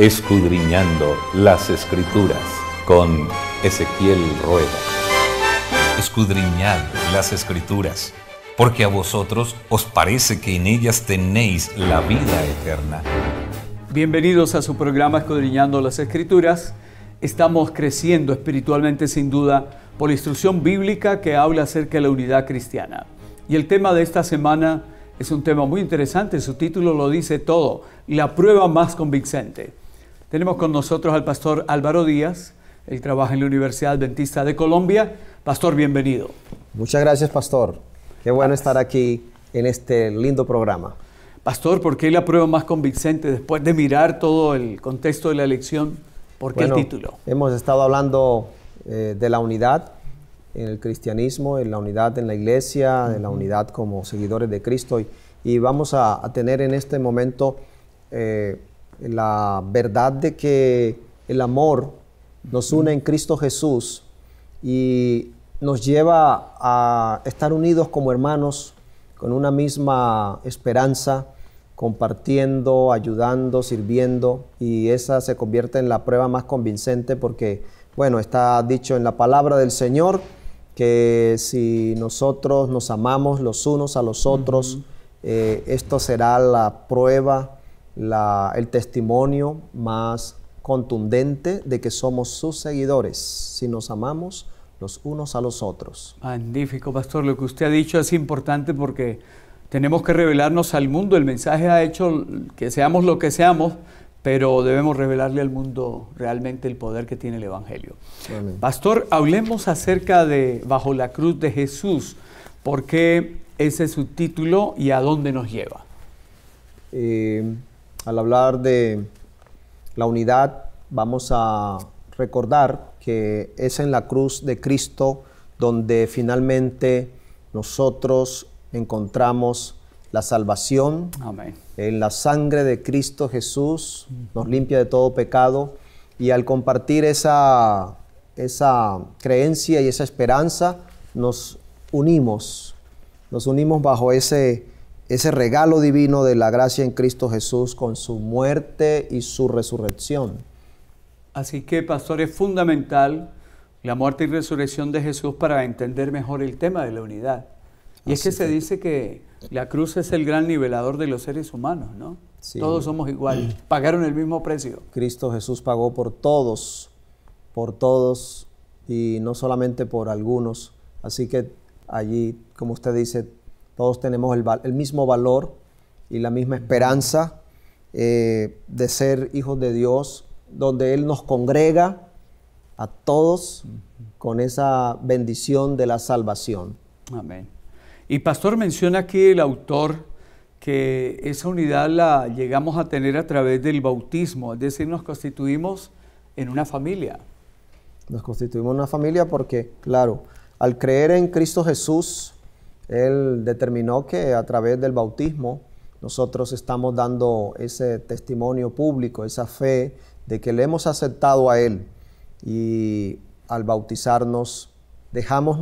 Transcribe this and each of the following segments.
Escudriñando las Escrituras con Ezequiel Rueda. Escudriñad las Escrituras, porque a vosotros os parece que en ellas tenéis la vida eterna. Bienvenidos a su programa Escudriñando las Escrituras. Estamos creciendo espiritualmente sin duda por la instrucción bíblica que habla acerca de la unidad cristiana. Y el tema de esta semana es un tema muy interesante, su título lo dice todo, la prueba más convincente. Tenemos con nosotros al pastor Álvaro Díaz, él trabaja en la Universidad Adventista de Colombia. Pastor, bienvenido. Muchas gracias, pastor. Qué bueno estar aquí en este lindo programa. Pastor, ¿por qué la prueba más convincente? Después de mirar todo el contexto de la elección, ¿por qué el título? Hemos estado hablando de la unidad en el cristianismo, en la unidad en la iglesia, de la unidad como seguidores de Cristo. Y vamos a tener en este momento la verdad de que el amor nos une en Cristo Jesús y nos lleva a estar unidos como hermanos con una misma esperanza, compartiendo, ayudando, sirviendo, y esa se convierte en la prueba más convincente porque, bueno, está dicho en la palabra del Señor que si nosotros nos amamos los unos a los otros, esto será la prueba, el testimonio más contundente de que somos sus seguidores, si nos amamos los unos a los otros. Magnífico, pastor. Lo que usted ha dicho es importante porque tenemos que revelarnos al mundo. El mensaje ha hecho que seamos lo que seamos, pero debemos revelarle al mundo realmente el poder que tiene el Evangelio. Amén. Pastor, hablemos acerca de Bajo la Cruz de Jesús. ¿Por qué ese es su título y a dónde nos lleva? Al hablar de la unidad, vamos a recordar que es en la cruz de Cristo donde finalmente nosotros encontramos la salvación. Amén. En la sangre de Cristo Jesús nos limpia de todo pecado, y al compartir esa creencia y esa esperanza nos unimos bajo ese regalo divino de la gracia en Cristo Jesús con su muerte y su resurrección. Así que, pastor, es fundamental la muerte y resurrección de Jesús para entender mejor el tema de la unidad. Y es que se dice que la cruz es el gran nivelador de los seres humanos, ¿no? Sí. Todos somos iguales, pagaron el mismo precio. Cristo Jesús pagó por todos y no solamente por algunos. Así que allí, como usted dice, todos tenemos el mismo valor y la misma esperanza de ser hijos de Dios, donde Él nos congrega a todos con esa bendición de la salvación. Amén. Y pastor, menciona aquí el autor que esa unidad la llegamos a tener a través del bautismo, es decir, nos constituimos en una familia. Nos constituimos en una familia porque, claro, al creer en Cristo Jesús, Él determinó que a través del bautismo nosotros estamos dando ese testimonio público, esa fe de que le hemos aceptado a Él. Y al bautizarnos dejamos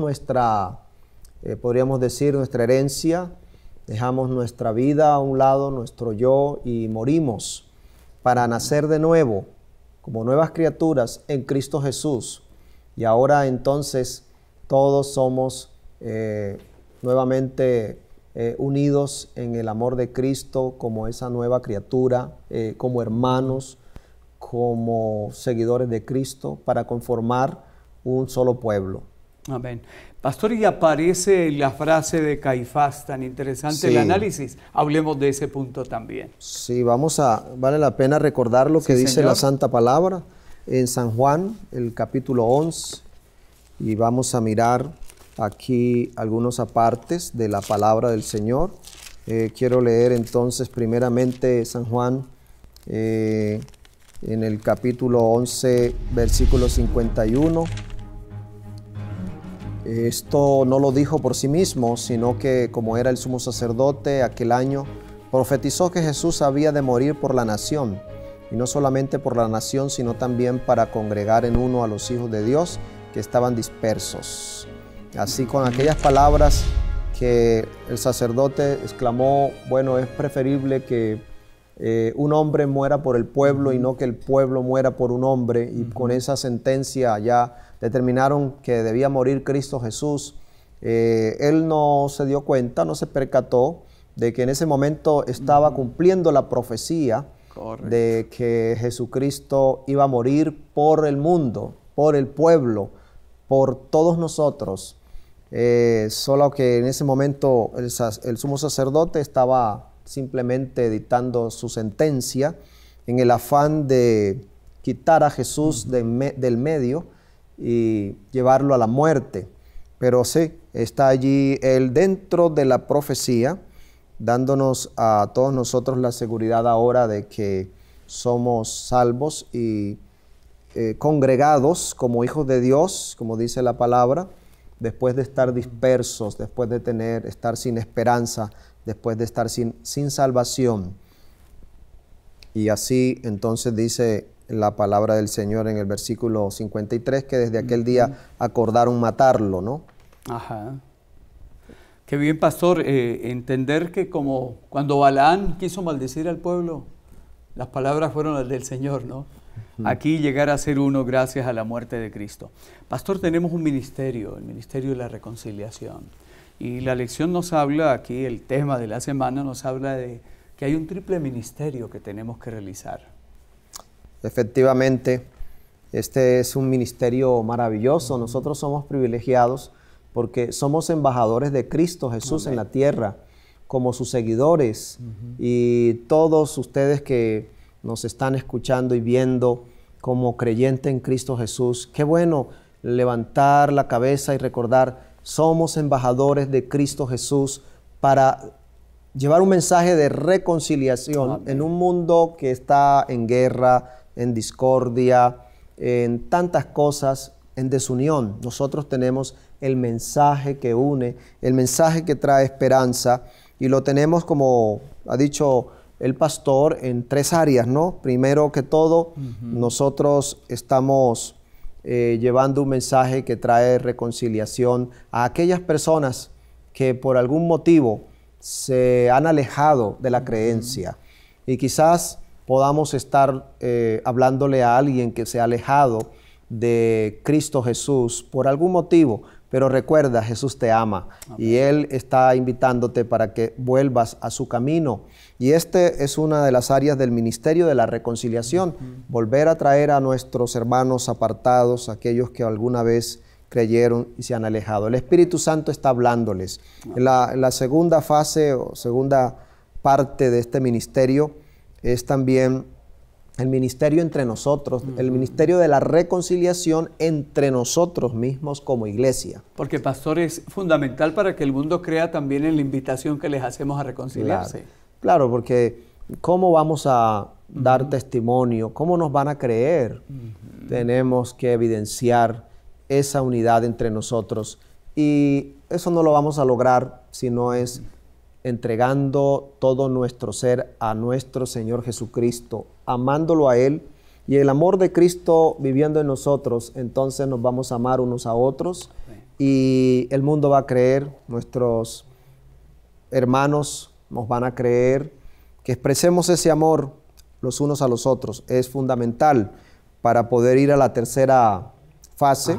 podríamos decir, nuestra herencia, dejamos nuestra vida a un lado, nuestro yo, y morimos para nacer de nuevo como nuevas criaturas en Cristo Jesús. Y ahora entonces todos somos nuevamente unidos en el amor de Cristo como esa nueva criatura, como hermanos, como seguidores de Cristo, para conformar un solo pueblo. Amén. Pastor, y aparece la frase de Caifás, tan interesante, sí. El análisis. Hablemos de ese punto también. Sí, vale la pena recordar lo que dice señor. La Santa Palabra en San Juan, el capítulo 11, y vamos a mirar aquí algunos apartes de la palabra del Señor. Quiero leer entonces primeramente San Juan en el capítulo 11, versículo 51. Esto no lo dijo por sí mismo, sino que como era el sumo sacerdote aquel año, profetizó que Jesús había de morir por la nación, y no solamente por la nación, sino también para congregar en uno a los hijos de Dios que estaban dispersos. Así, con aquellas palabras que el sacerdote exclamó, bueno, es preferible que un hombre muera por el pueblo y no que el pueblo muera por un hombre. Y con esa sentencia ya determinaron que debía morir Cristo Jesús. Él no se dio cuenta, no se percató de que en ese momento estaba cumpliendo la profecía de que Jesucristo iba a morir por el mundo, por el pueblo, por todos nosotros. Solo que en ese momento el sumo sacerdote estaba simplemente dictando su sentencia en el afán de quitar a Jesús del medio y llevarlo a la muerte. Pero sí, está allí él dentro de la profecía, dándonos a todos nosotros la seguridad ahora de que somos salvos y congregados como hijos de Dios, como dice la palabra, después de estar dispersos, después de estar sin esperanza, después de estar sin salvación. Y así entonces dice la palabra del Señor en el versículo 53, que desde aquel día acordaron matarlo, ¿no? Ajá. Qué bien, pastor, entender que como cuando Balaán quiso maldecir al pueblo, las palabras fueron las del Señor, ¿no? Aquí llegar a ser uno gracias a la muerte de Cristo. Pastor, tenemos un ministerio, el Ministerio de la Reconciliación. Y la lección nos habla, aquí el tema de la semana nos habla de que hay un triple ministerio que tenemos que realizar. Efectivamente, este es un ministerio maravilloso. Nosotros somos privilegiados porque somos embajadores de Cristo Jesús en la tierra, como sus seguidores. Y todos ustedes que nos están escuchando y viendo como creyente en Cristo Jesús, qué bueno levantar la cabeza y recordar, somos embajadores de Cristo Jesús para llevar un mensaje de reconciliación en un mundo que está en guerra, en discordia, en tantas cosas, en desunión. Nosotros tenemos el mensaje que une, el mensaje que trae esperanza, y lo tenemos, como ha dicho el pastor, en tres áreas, ¿no? Primero que todo, nosotros estamos llevando un mensaje que trae reconciliación a aquellas personas que por algún motivo se han alejado de la creencia. Y quizás podamos estar hablándole a alguien que se ha alejado de Cristo Jesús por algún motivo, pero recuerda, Jesús te ama. Amén. Y Él está invitándote para que vuelvas a su camino. Y este es una de las áreas del ministerio de la reconciliación, volver a traer a nuestros hermanos apartados, aquellos que alguna vez creyeron y se han alejado. El Espíritu Santo está hablándoles. La segunda fase o segunda parte de este ministerio es también el ministerio entre nosotros, el ministerio de la reconciliación entre nosotros mismos como iglesia. Porque, pastor, es fundamental para que el mundo crea también en la invitación que les hacemos a reconciliarse. Claro, porque ¿cómo vamos a dar testimonio? ¿Cómo nos van a creer? Tenemos que evidenciar esa unidad entre nosotros. Y eso no lo vamos a lograr si no es entregando todo nuestro ser a nuestro Señor Jesucristo, amándolo a Él, y el amor de Cristo viviendo en nosotros. Entonces nos vamos a amar unos a otros, y el mundo va a creer, nuestros hermanos nos van a creer, que expresemos ese amor los unos a los otros. Es fundamental para poder ir a la tercera fase,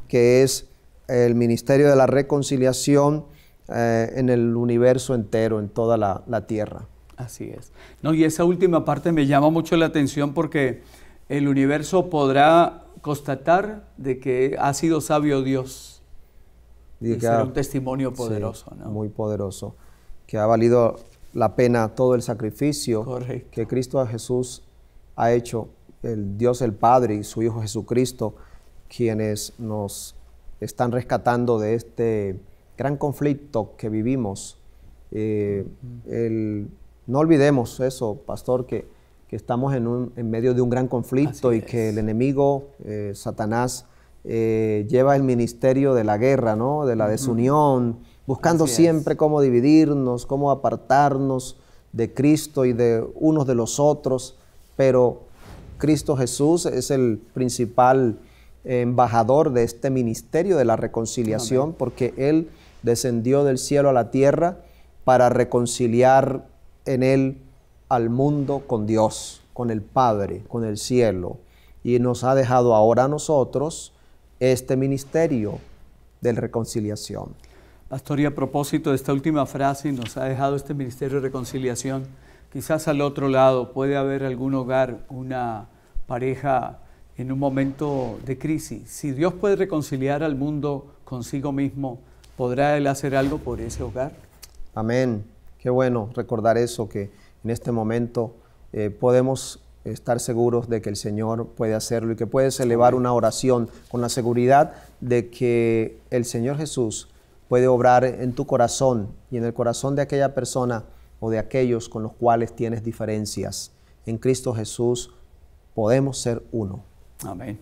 que es el ministerio de la reconciliación en el universo entero, en toda la tierra. Así es. No, y esa última parte me llama mucho la atención, porque el universo podrá constatar de que ha sido sabio Dios. Y será un testimonio poderoso, ¿no? Muy poderoso, que ha valido la pena todo el sacrificio que Cristo Jesús ha hecho, el Dios el Padre y su Hijo Jesucristo, quienes nos están rescatando de este gran conflicto que vivimos. No olvidemos eso, pastor, que estamos en medio de un gran conflicto. Así y es. Que el enemigo, Satanás, lleva el ministerio de la guerra, ¿no? De la desunión, buscando siempre cómo dividirnos, cómo apartarnos de Cristo y de unos de los otros. Pero Cristo Jesús es el principal embajador de este ministerio de la reconciliación. Amén. Porque Él descendió del cielo a la tierra para reconciliar en Él al mundo con Dios, con el Padre, con el cielo, y nos ha dejado ahora a nosotros este ministerio de reconciliación. Pastor, y a propósito de esta última frase, nos ha dejado este ministerio de reconciliación. Quizás al otro lado puede haber algún hogar, una pareja en un momento de crisis. Si Dios puede reconciliar al mundo consigo mismo, ¿podrá Él hacer algo por ese hogar? Amén. Qué bueno recordar eso, que en este momento podemos estar seguros de que el Señor puede hacerlo y que puedes elevar una oración con la seguridad de que el Señor Jesús puede obrar en tu corazón y en el corazón de aquella persona o de aquellos con los cuales tienes diferencias. En Cristo Jesús podemos ser uno. Amén.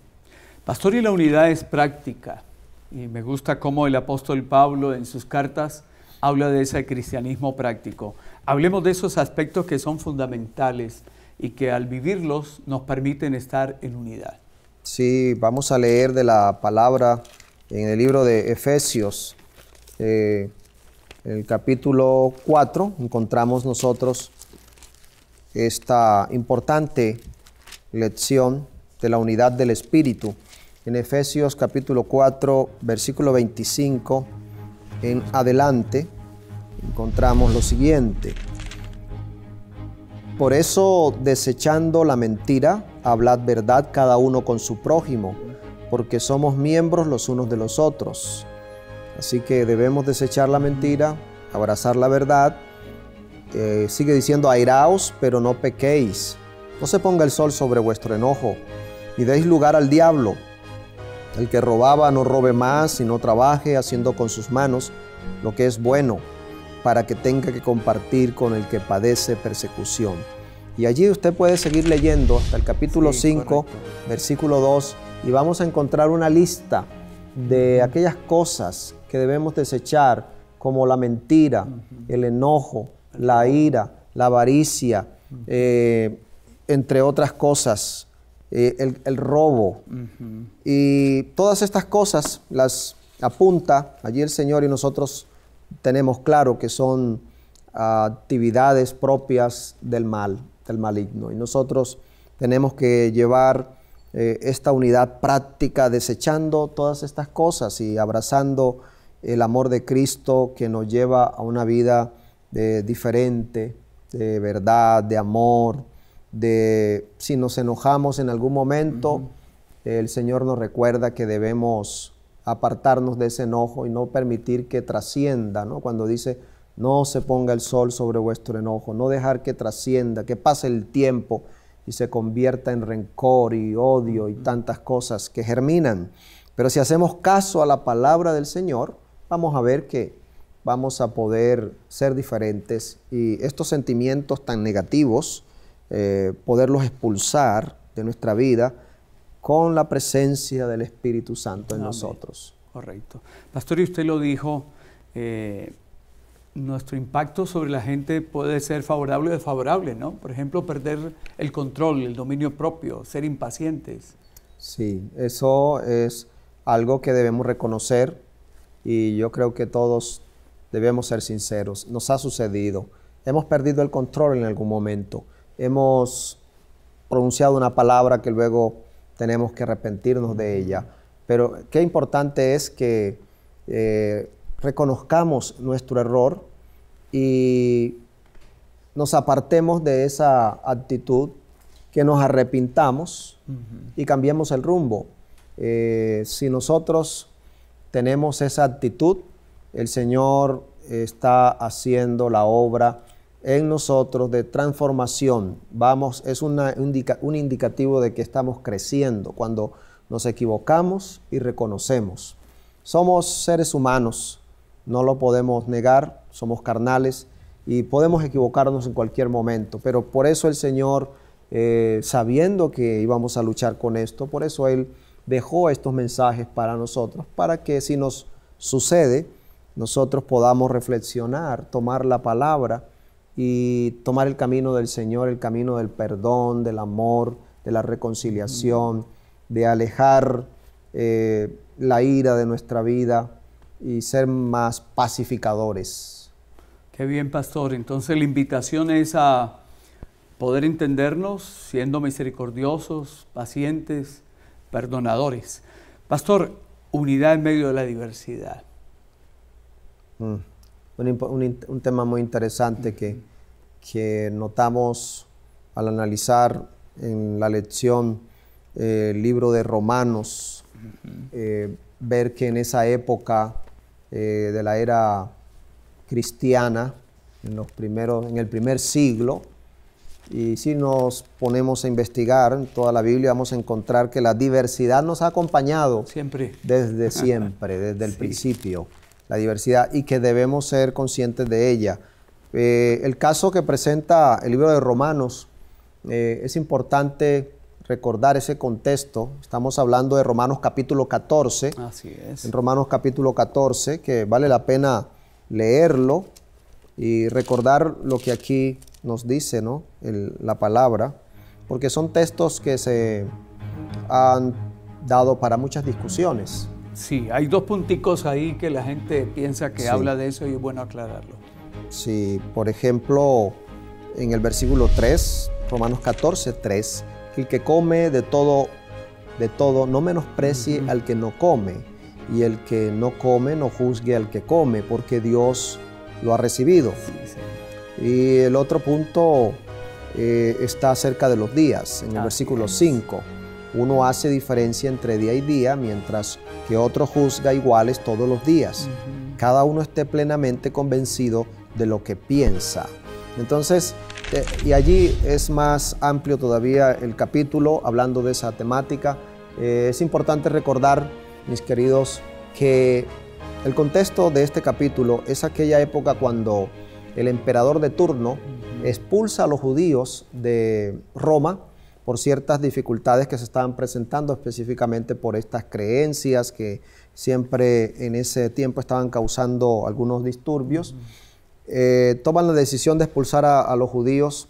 Pastor, y la unidad es práctica. Y me gusta cómo el apóstol Pablo en sus cartas habla de ese cristianismo práctico. Hablemos de esos aspectos que son fundamentales y que al vivirlos nos permiten estar en unidad. Sí, vamos a leer de la palabra en el libro de Efesios, en el capítulo 4, encontramos nosotros esta importante lección de la unidad del Espíritu. En Efesios capítulo 4, versículo 25 en adelante, encontramos lo siguiente: por eso, desechando la mentira, hablad verdad cada uno con su prójimo, porque somos miembros los unos de los otros. Así que debemos desechar la mentira, abrazar la verdad. Sigue diciendo: airaos, pero no pequéis. No se ponga el sol sobre vuestro enojo, ni deis lugar al diablo. El que robaba no robe más, sino trabaje haciendo con sus manos lo que es bueno, para que tenga que compartir con el que padece persecución. Y allí usted puede seguir leyendo hasta el capítulo 5, versículo 2, y vamos a encontrar una lista de aquellas cosas que debemos desechar, como la mentira, el enojo, la ira, la avaricia, entre otras cosas, el robo. Y todas estas cosas las apunta allí el Señor, y nosotros tenemos claro que son actividades propias del mal, del maligno. Y nosotros tenemos que llevar esta unidad práctica, desechando todas estas cosas y abrazando el amor de Cristo, que nos lleva a una vida diferente, de verdad, de amor, si nos enojamos en algún momento, el Señor nos recuerda que debemos apartarnos de ese enojo y no permitir que trascienda, ¿no? Cuando dice: no se ponga el sol sobre vuestro enojo, no dejar que trascienda, que pase el tiempo y se convierta en rencor y odio y tantas cosas que germinan. Pero si hacemos caso a la palabra del Señor, vamos a ver que vamos a poder ser diferentes, y estos sentimientos tan negativos, poderlos expulsar de nuestra vida con la presencia del Espíritu Santo en nosotros. Correcto. Pastor, y usted lo dijo, nuestro impacto sobre la gente puede ser favorable o desfavorable, ¿no? Por ejemplo, perder el control, el dominio propio, ser impacientes. Sí, eso es algo que debemos reconocer, y yo creo que todos debemos ser sinceros. Nos ha sucedido. Hemos perdido el control en algún momento. Hemos pronunciado una palabra que luego tenemos que arrepentirnos de ella. Pero qué importante es que reconozcamos nuestro error y nos apartemos de esa actitud, que nos arrepintamos y cambiemos el rumbo. Si nosotros tenemos esa actitud, el Señor está haciendo la obra en nosotros de transformación. Es un indicativo de que estamos creciendo cuando nos equivocamos y reconocemos. Somos seres humanos, no lo podemos negar, somos carnales y podemos equivocarnos en cualquier momento, pero por eso el Señor, sabiendo que íbamos a luchar con esto, por eso Él dejó estos mensajes para nosotros, para que si nos sucede, nosotros podamos reflexionar, tomar la palabra y tomar el camino del Señor, el camino del perdón, del amor, de la reconciliación, de alejar la ira de nuestra vida y ser más pacificadores. Qué bien, pastor. Entonces la invitación es a poder entendernos siendo misericordiosos, pacientes, perdonadores. Pastor, unidad en medio de la diversidad. Un tema muy interesante que notamos al analizar en la lección el libro de Romanos, ver que en esa época de la era cristiana, en el primer siglo, y si nos ponemos a investigar en toda la Biblia, vamos a encontrar que la diversidad nos ha acompañado siempre, desde siempre, desde el principio, la diversidad, y que debemos ser conscientes de ella. El caso que presenta el libro de Romanos, es importante recordar ese contexto. Estamos hablando de Romanos capítulo 14. Así es. En Romanos capítulo 14, que vale la pena leerlo y recordar lo que aquí nos dice, ¿no? La palabra, porque son textos que se han dado para muchas discusiones. Sí, hay dos punticos ahí que la gente piensa que Sí. habla de eso y es bueno aclararlo. Sí, por ejemplo, en el versículo 3, Romanos 14, 3, que el que come de todo no menosprecie al que no come, y el que no come no juzgue al que come, porque Dios lo ha recibido. Sí, sí. Y el otro punto está acerca de los días, en el versículo 5. Uno hace diferencia entre día y día, mientras que otro juzga iguales todos los días. Cada uno esté plenamente convencido de lo que piensa. Entonces, y allí es más amplio todavía el capítulo, hablando de esa temática. Es importante recordar, mis queridos, que el contexto de este capítulo es aquella época cuando el emperador de turno expulsa a los judíos de Roma por ciertas dificultades que se estaban presentando, específicamente por estas creencias que siempre en ese tiempo estaban causando algunos disturbios. Toman la decisión de expulsar a los judíos.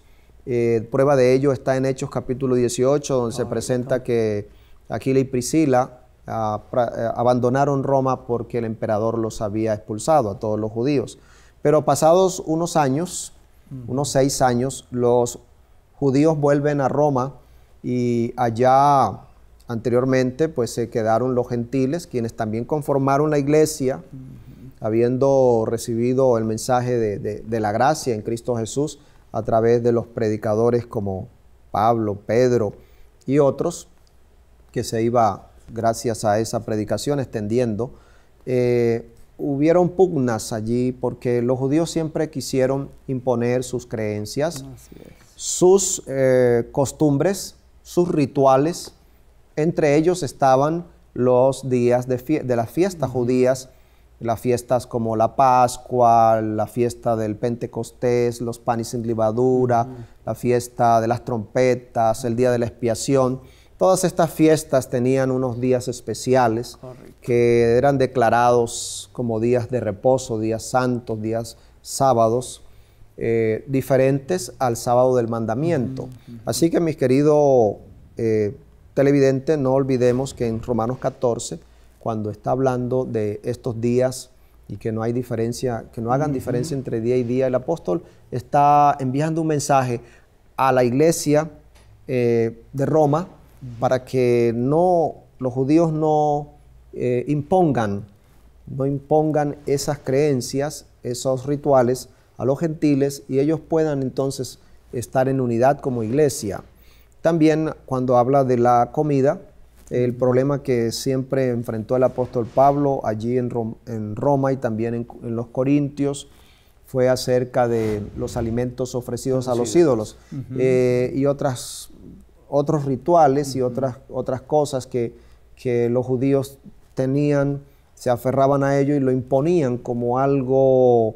Prueba de ello está en Hechos capítulo 18, donde se presenta que Aquila y Priscila abandonaron Roma porque el emperador los había expulsado a todos los judíos. Pero pasados unos años, unos 6 años, los judíos vuelven a Roma, y allá anteriormente pues se quedaron los gentiles, quienes también conformaron la iglesia, habiendo recibido el mensaje de la gracia en Cristo Jesús a través de los predicadores como Pablo, Pedro y otros, que se iba, gracias a esa predicación, extendiendo. Hubieron pugnas allí porque los judíos siempre quisieron imponer sus creencias, sus costumbres, sus rituales. Entre ellos estaban los días de las fiestas judías, las fiestas como la Pascua, la fiesta del Pentecostés, los panes sin levadura, la fiesta de las trompetas, el día de la expiación. Todas estas fiestas tenían unos días especiales que eran declarados como días de reposo, días santos, días sábados, diferentes al sábado del mandamiento. Así que, mis queridos televidentes, no olvidemos que en Romanos 14, cuando está hablando de estos días y que no hay diferencia, que no hagan diferencia entre día y día, el apóstol está enviando un mensaje a la iglesia de Roma para que los judíos no impongan esas creencias, esos rituales a los gentiles, y ellos puedan entonces estar en unidad como iglesia. También cuando habla de la comida, el problema que siempre enfrentó el apóstol Pablo allí en Roma y también en los Corintios fue acerca de los alimentos ofrecidos a los ídolos y otros rituales y otras cosas que los judíos tenían, se aferraban a ello y lo imponían como algo,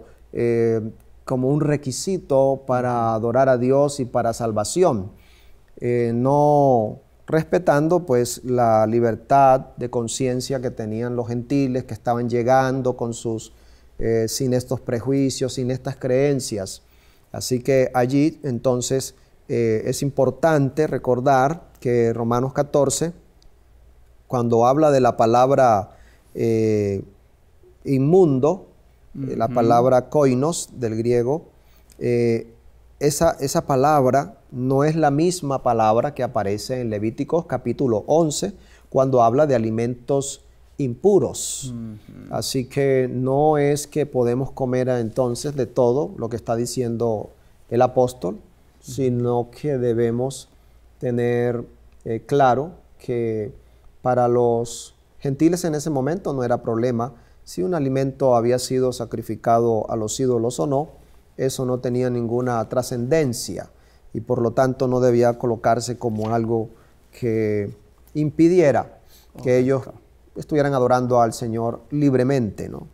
como un requisito para adorar a Dios y para salvación, no respetando pues la libertad de conciencia que tenían los gentiles que estaban llegando con sin estos prejuicios, sin estas creencias. Así que allí entonces es importante recordar que Romanos 14, cuando habla de la palabra inmundo, la palabra koinos del griego, esa palabra no es la misma palabra que aparece en Levíticos capítulo 11, cuando habla de alimentos impuros. Así que no es que podemos comer entonces de todo lo que está diciendo el apóstol, sino que debemos tener claro que para los gentiles en ese momento no era problema si un alimento había sido sacrificado a los ídolos o no. Eso no tenía ninguna trascendencia y por lo tanto no debía colocarse como algo que impidiera que ellos estuvieran adorando al Señor libremente, ¿no?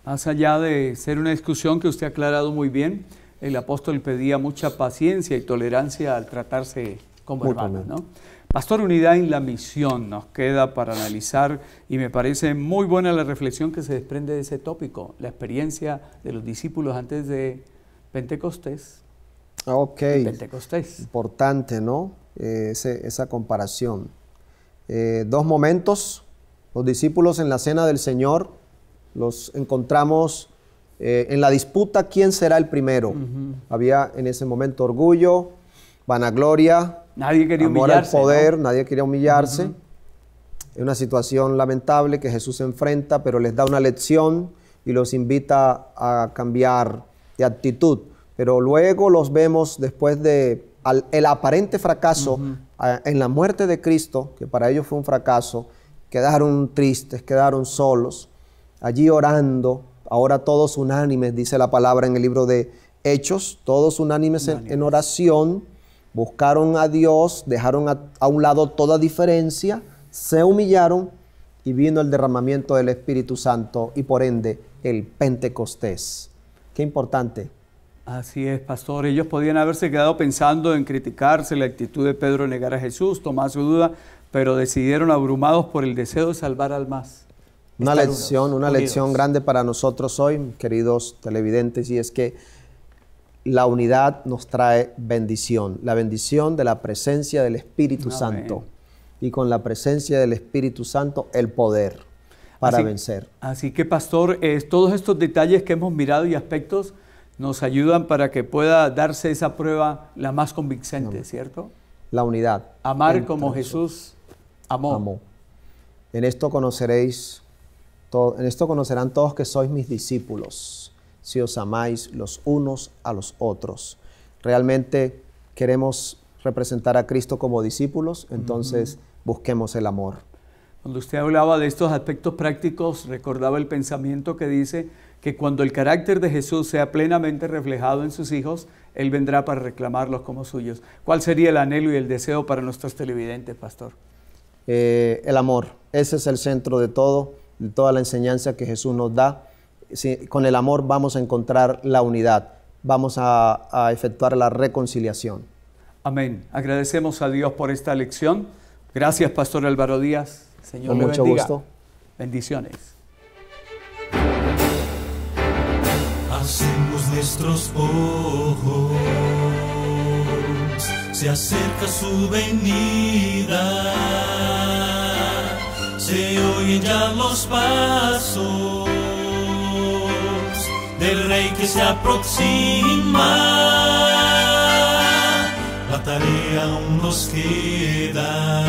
Más allá de ser una discusión que usted ha aclarado muy bien, el apóstol pedía mucha paciencia y tolerancia al tratarse como hermanos, ¿no? Pastor, unidad en la misión nos queda para analizar y me parece muy buena la reflexión que se desprende de ese tópico, la experiencia de los discípulos antes de Pentecostés. Ok, Pentecostés. Importante, ¿no? Esa comparación. Dos momentos, los discípulos en la cena del Señor, los encontramos en la disputa quién será el primero. Había en ese momento orgullo, vanagloria, nadie quería amor humillarse, al poder, ¿no? nadie quería humillarse. Es una situación lamentable que Jesús se enfrenta, pero les da una lección y los invita a cambiar de actitud. Pero luego los vemos después de el aparente fracaso en la muerte de Cristo, que para ellos fue un fracaso, quedaron tristes, quedaron solos, allí orando, ahora todos unánimes, dice la palabra en el libro de Hechos, todos unánimes en oración, buscaron a Dios, dejaron a un lado toda diferencia, se humillaron y vino el derramamiento del Espíritu Santo y por ende el Pentecostés. Qué importante. Así es, pastor. Ellos podían haberse quedado pensando en criticarse la actitud de Pedro en negar a Jesús, tomar su duda, pero decidieron abrumados por el deseo de salvar almas. Una lección grande para nosotros hoy, queridos televidentes, y es que la unidad nos trae bendición, la bendición de la presencia del Espíritu Santo. Y con la presencia del Espíritu Santo, el poder para vencer. Así que, pastor, todos estos detalles que hemos mirado y aspectos nos ayudan para que pueda darse esa prueba la más convincente, ¿cierto? La unidad. Amar como Jesús amó. En esto conocerán todos que sois mis discípulos, si os amáis los unos a los otros. Realmente queremos representar a Cristo como discípulos, entonces busquemos el amor. Cuando usted hablaba de estos aspectos prácticos, recordaba el pensamiento que dice que cuando el carácter de Jesús sea plenamente reflejado en sus hijos, Él vendrá para reclamarlos como suyos. ¿Cuál sería el anhelo y el deseo para nuestros televidentes, pastor? El amor. Ese es el centro de todo, de toda la enseñanza que Jesús nos da. Con el amor vamos a encontrar la unidad, vamos a efectuar la reconciliación. Amén. Agradecemos a Dios por esta lección. Gracias, Pastor Álvaro Díaz. Señor le bendiga. Con mucho gusto. Bendiciones. Hacemos nuestros ojos, se acerca su venida, se oyen ya los pasos del Rey que se aproxima. La tarea aún nos queda,